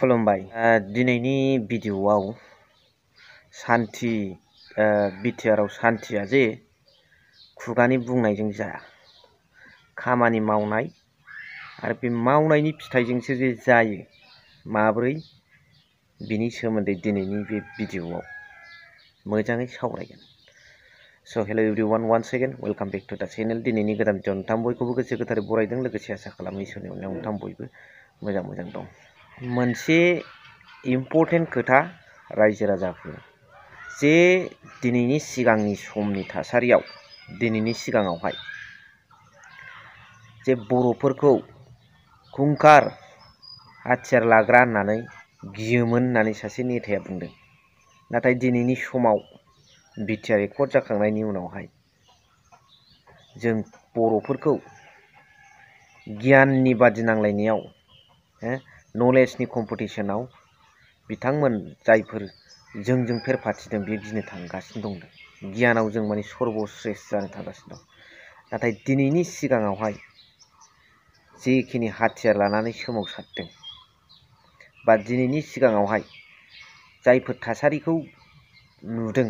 खुलुमबाय दिनैनि भिडिअआव सान्थि बिटिआरआव सान्थिया जे खुगानि बुंनायजों जाया खामानि मावनाय आरो बे मावनायनि फिथाइजोंसो जे जायो माब्रै बिनि सोमोन्दै दिनैनि बे भिडिअआव मोजाङै सावरायगोन। स' hello everyone once again welcome back to the channel. दिनैनि गोदान भिडिअ नोंथां बयखौबो गोसो गोथारै बरायदों, लोगोसे आसा खालामो इसोरनि अननायाव नोंथां बयबो मोजां दं। मोनसे इम्पर्टेन्ट खोथा रायजो राजाफोर जे दिनैनि सिगांनि समनि थासारियाव दिनैनि सिगाङावहाय जे बर'फोरखौ खुंखार हाथियार लाग्रा होननानै गियोमोन होननानै सासे नेताया बुंदों। नाथाय दिनैनि समाव बिटिआर एकर्ड जाखांनायनि उनावहाय जों बर'फोरखौ गियाननि बादि नांलायनायाव नलेजनि कम्पिटिशनाव बिथांमोन जायफोर जोंजों फेर फाथिदों बे गिनो थांगासिनो दं। गियानाव जों माने सर्बश्रेष्ठ जानो थांगासिनो दं। नाथाय दिनैनि सिगाङावहाय जेखिनि हाथियार लानानै सोमावसारदों बा दिनैनि सिगाङावहाय जायफोर थासारिखौ नुदों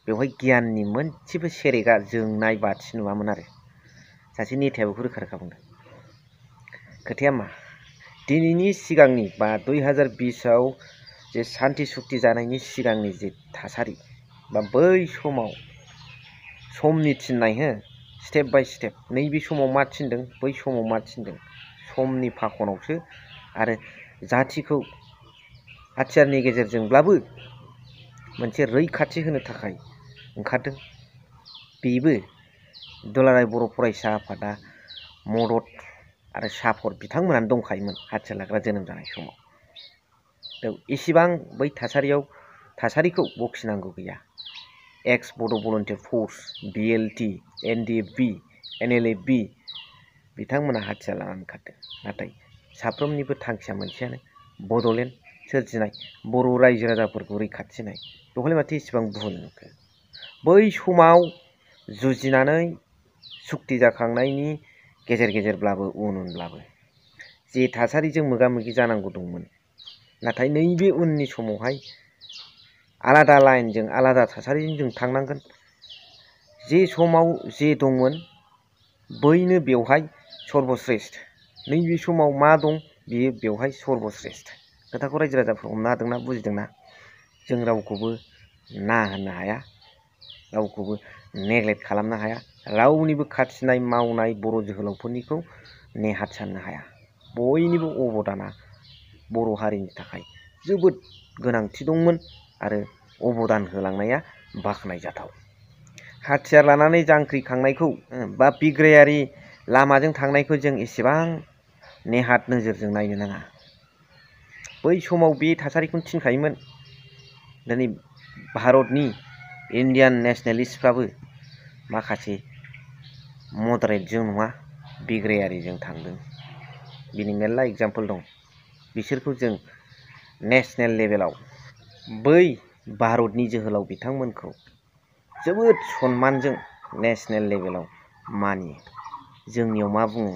बेवहाय गियाननि मोनसेबो सेरेगा जोंनाय बाथि नुवामोन आरो सासे नेताया बेखौ रोखा रोखा बुंदों। खोथाया मा, दिनैनि सिगांनि बा 2020आव जे सान्थि सुक्ति जानायनि सिगांनि जे थासारि बा बै समाव समनि थिननाय स्टेप बाय स्टेप नैबे समाव मा थिनदों बै समाव मा थिनदों समनि फाखनावसो आरो जाथिखौ हाथियारनि गेजेरजोंब्लाबो मोनसे रैखाथि होनो थाखाय ओंखारदों। बेबो दुलाराय बर' फरायसा आफादा मदद आरो सापर्ट बिथांमोनानो दंखायोमोन हाथियार लाग्रा जोनोम जानाय समाव। एसेबां बै थासारिखौ बखिनांगौ गैया। एक्स बड' भलन्टियार फर्स, बिएलटि, एनडिएफबि, एनएलएफबि बिथांमोना हाथियार लानानै ओंखारदों। नाथाय साफ्रोमनिबो थांखिया मोनसेयानो, बड'लेण्ड सोरजिनाय, बर' रायजो राजाफोरखौ रैखाथि होनाय। बेवहाय माथो इसेबां भुल नुखो? बै समाव जुजिनानै सुक्ति जाखांनायनि गेजेरब्लाबो उनब्लाबो जे थासारिजों मोगा मोगि जानांगौ दंमोन, नाथाय नैबे उननि समावहाय आलादा लाइनजों आलादा थासारिजों जों थांनांगोन। जे समाव जे दंमोन बैनो बेवहाय सर्बश्रेष्ठ। नैबे समाव मा दं बेयो बेवहाय सर्बश्रेष्ठ। खोथाखौ रायजो राजाफोर हमनो हादोंना, बुजिदोंना? जों रावखौबो ना होननो हाया, रावखौबो नेग्लेक्ट खालामनो हाया, रावनिबो खाथिनाय मावनाय बर' जोहोलावफोरनिखौ नेहाथ साननो हाया। बयनिबो अबदाना बर' हारिनि थाखाय जोबोद गोनांथि दंमोन आरो अबदान होलांनाया बाख्नायजाथाव। हाथियार लानानै जांख्रिखांनायखौ बा बिग्रायारि लामाजों थांनायखौ जों एसेबां नेहाथ नोजोरजों नायनो नाङा। बै समाव बे थासारिखौनो थिनखायोमोन। दिनै भारतनि इन्डियान नेसनेलिस्टफ्राबो माखासे मदारेटजों नङा बिग्रायारिजों थांदों। बिनि मेरला एग्जाम्पल दं। बिसोरखौ जों नेसनेल लेभेलाव बै भारतनि जोहोलाव बिथांमोनखौ जोबोद सनमानजों नेसनेल लेभेलाव मानियो। जोंनियाव मा बुङो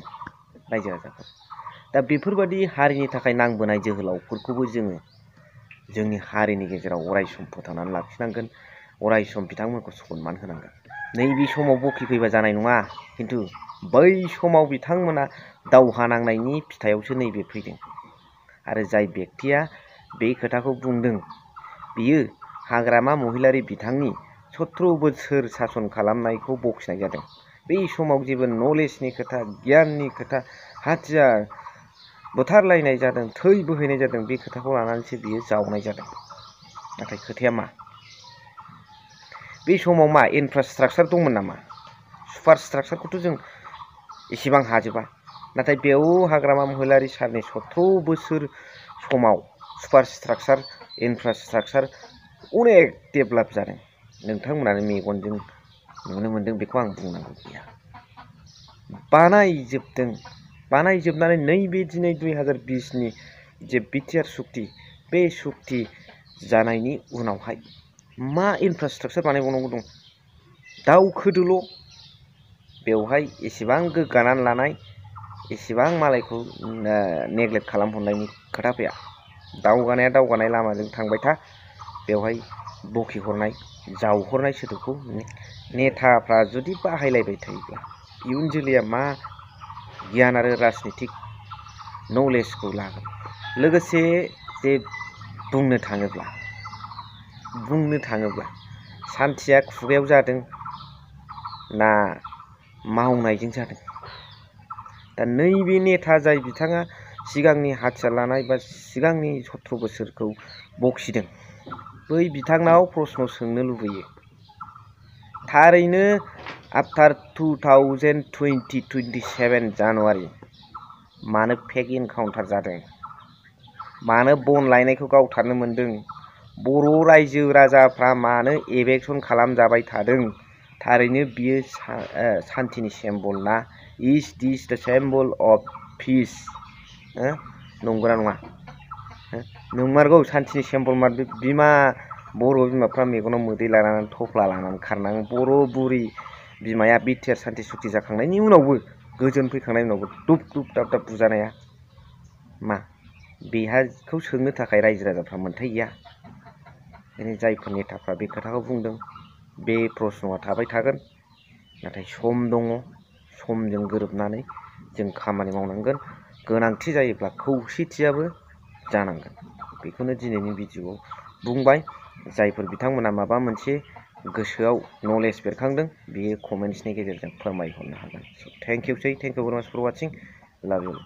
रायजो राजाफोर? दा बेफोरबादि हारिनि थाखाय नांबोनाय जोहोलावफोरखौबो जोङो जोंनि हारिनि गेजेराव अरायसम फोथांनानै लाखिनांगोन, अरायसम बिथांमोनखौ सनमान होनांगोन। नैबे समाव बखिफैबा जानाय नङा, खिन्थु बै समाव बिथांमोना दावहा नांनायनि फिथाइयावसो नैबे फैदों। आरो जाय बेक्तिया बे खोथाखौ बुंदों बियो हाग्रामा महिलारि बिथांनि 17 बोसोर सासन खालामनायखौ बखिनाय जादों। बै समाव जेबो नलेजनि खोथा, गियाननि खोथा, हाथियार बुथारलायनाय जादों, थै बोहैनाय जादों, बे खोथाखौ लानानैसो बियो जावनाय जादों। नाथाय खोथाया मा, बे समाव मा इनफ्रास्ट्राक्चार दंमोन नामा? सुपार स्ट्राक्चारखौथ' जों एसेबां हाजोबा। नाथाय बेयाव हाग्रामा महिलारि सारनि 17 बोसोर समाव सुपार स्ट्राक्चार, इनफ्रास्ट्राक्चार अनेक डेभेलप जादों। नोंथांमोनानो मेगनजों नुनो मोनदों, बेखौ आं बुंनांगौ गैया। बानायजोबनानै नैबे दिनै 2020नि जे बिटिआर सुक्ति, बे सुक्ति जानायनि उनावहाय मा इनफ्रास्ट्राक्चार बानायबावनांगौ दं? दावखोदोल'। बेवहाय एसेबां गोग्गानानै लानाय, एसेबां मालायखौ नेग्लेक्ट खालामहरनायनि खोथा फैया। दावगानाय लामाजों थांबाय था। बेवहाय बखिहरनाय जावहरनाय सोदोबखौ नेताफ्रा जुदि बाहायलायबाय थायोब्ला इयुन जोलैया मा गियान आरो राजनितिक नलेजखौ लागोन। लोगोसे जे बुंनो थाङोब्ला सान्थिया खुगायाव जादों ना मावनायजों जादों। दा नैबे नेता जाय बिथाङा सिगांनि हाथियार लानाय बा सिगांनि 17 बोसोरखौ बखिदों, बै बिथांनाव प्रश्न सोंनो लुबैयो। थारैनो आफ्टार 2027 जानुवारि मानो फेक इनकाउन्टार जादों? मानो बन लायनायखौ गावथारनो मोनदों? बर' रायजो राजाफ्रा मानो एभेक्सन खालामजाबाय थादों? थारैनो बियो सान्थिनि सिम्बल ना? इज दिस द सिम्बल अफ पिस? नंगौना नङा? नंमारगौ, सान्थिनि सिम्बल बर' बिमाफ्रा मेगनाव मोदै लानानै थफ्ला लानानै खारनाङो। बर' बुरि बिमाया बिटिआर सान्थि सुक्ति जाखांनायनि उनावबो, गोजोन फैखांनायनि उनावबो दुब दाब बुजानाया मा? बेखौ सोंनो थाखाय रायजो राजाफ्रा मोन्थाय गैया। बेखायनो जायफोर नेताफ्रा बे खोथाखौ बुंदों, बे प्रश्नआ थाबाय थागोन। नाथाय सम दङ, समजों गोरोबनानै जों खामानि मावनांगोन। गोनांथि जायोब्ला खौसेथियाबो जानांगोन। बेखौनो दिनैनि भिडिअ'आव बुंबाय। जायफोर बिथांमोना माबा मोनसे गोसोआव नलेज बेरखांदों, बेयो कमेन्ट्सनि गेजेरजों फोरमायहरनो हागोन। थेंक इउ भेरि माच फर वाचिं। लाभ इउ।